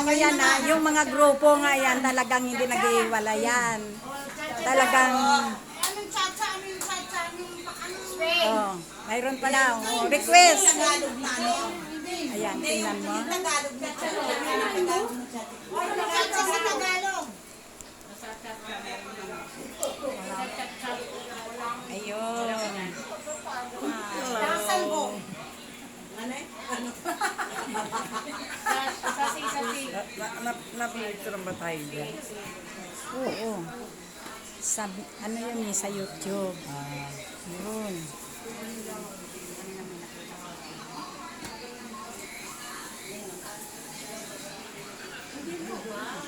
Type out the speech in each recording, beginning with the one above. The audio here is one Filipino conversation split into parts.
tandaan nyo yan ha, yung mga grupo nga yan, talagang hindi nag-iwala yan. Talagang, oh, mayroon pa daw. Oh, request. Ayan, tingnan mo. Ayun. Napicturean ba tayo dyan? Oo. Ano yun sa YouTube. Yun.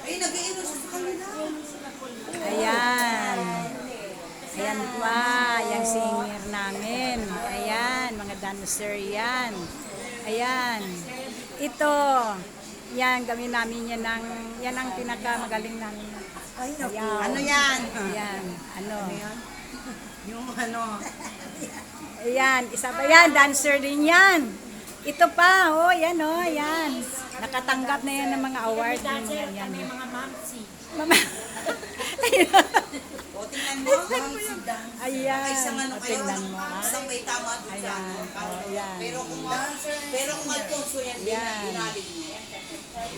Ay, nag-iinom sa kanila. Ayan. Ayan pa, yung singer namin. Ayan, mga dancer yan. Ayan. Ito, yan, gawin namin yan ang pinakamagaling namin. Ayan. Ano yan? Ayan, ano. Yung ano. Ayan, isa pa yan, dancer din yan. Ito pa, oh, yan, oh, yan. Nakatanggap na yan ng mga award. Dancer Yan. kami mga mamsi. Mama. O, tingnan mo. Ayan, Isang ano kayo, tingnan mo. ah. isang may tama doon sa Ayan, ano. oh, yan. Pero kung Alfonso yan, Yan. binalig mo.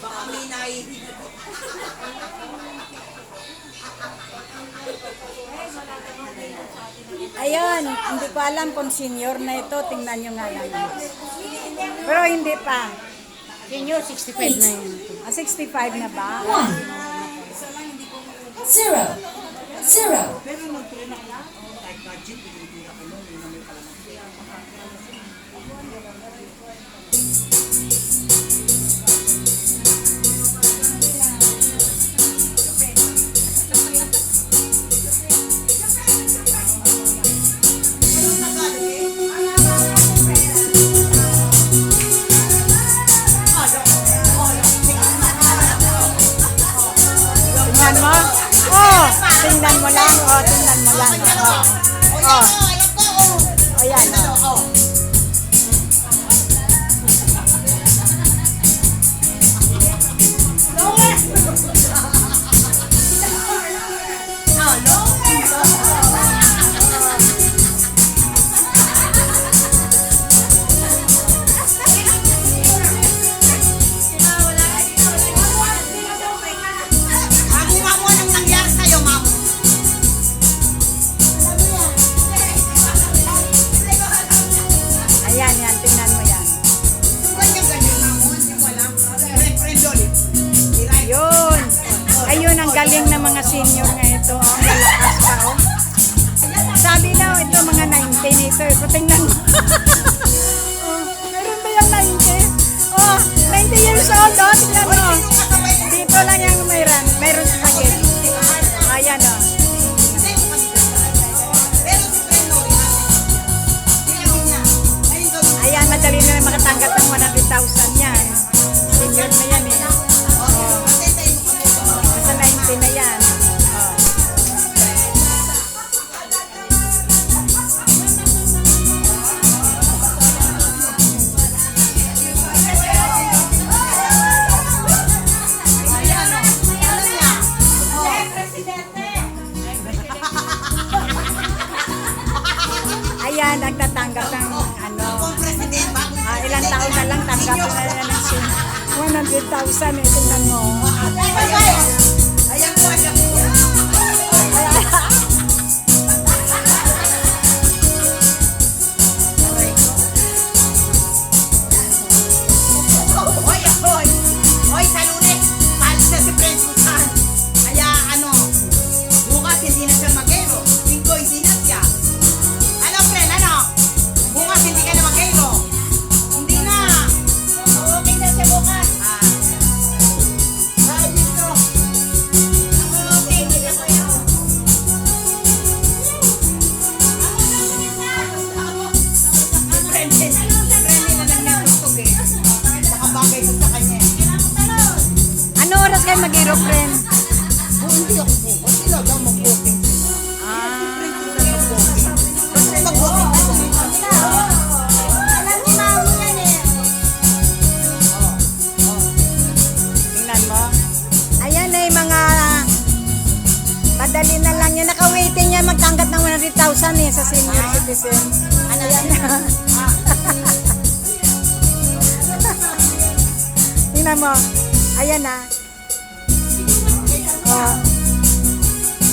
Baka may naiinip. Ayan, hindi ko alam kung senior na ito. Tingnan nyo nga lang. Pero hindi pa. Senior, 65 na yun. 65 na ba? 0 0 Pero nag-train ako na. Kahit budget, hindi ako nun. Yun naman pala. Tingnan mo? Oh, tingnan mo lang. Oh, tingnan mo lang. Oh. Oh. Ayan. Oh. Mamu, anong nangyari sa'yo, mamu? Ayan, yan. Tingnan mo yan. Ganyan, mamu. Hindi mo alam. Friend ulit. Yun. Ayun ang galing ng mga senior nga ito. Oh, lalakas pa, oh. Sabi daw, ito mga 19 ito. So, tingnan mo. Oh, meron ba yung 90? Oh, 90 years old, oh. Tingnan mo. Dito lang yung mayroon. Mayroon sa pagit. Ayan, oh. Pero si friend ulit. Tingnan niya. Ayun daw. Ayan, madali na makatanggap ng 100,000 yan. Senior na yan, eh. Oh, sa 90 na yan. Oh. Ayan, nagtatanggap ng ano. Kung president, bago Ilang taon na lang tanggap na yan ng 100,000 eh. Tingnan mo. ayan po, ayan po. Hoy, hoy. Hoy, sa Lunes, palis na si Friend Susan. Kaya ano, bukas hindi na siya magero. Linggo hindi na siya. Ano, friend, ano? Bukas hindi ka na magero. Hindi na. Okay na siya bukas. Ay, dito. Okay, hindi na ko yun. Friend na lang yung tugtog eh. Saka bagay mo sa kanya eh. Ano oras kayo mag-iro, friend? Hindi ako bukas. Sila daw mag-walking. Ah, Kasi mag-walking ako. Alam ni Mami yan eh. tingnan mo. niya, naka-waiting niya magtanggap ng 100,000 sa senior citizen. Ayan na. Tingnan mo. Ayan na. Oh.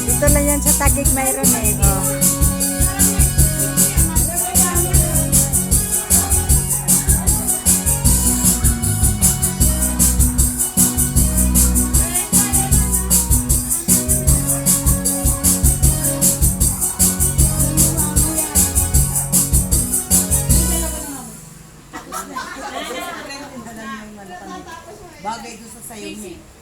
Dito lang yan sa Taguig mayroon eh. Oh. Bagay doon sa sayo niya.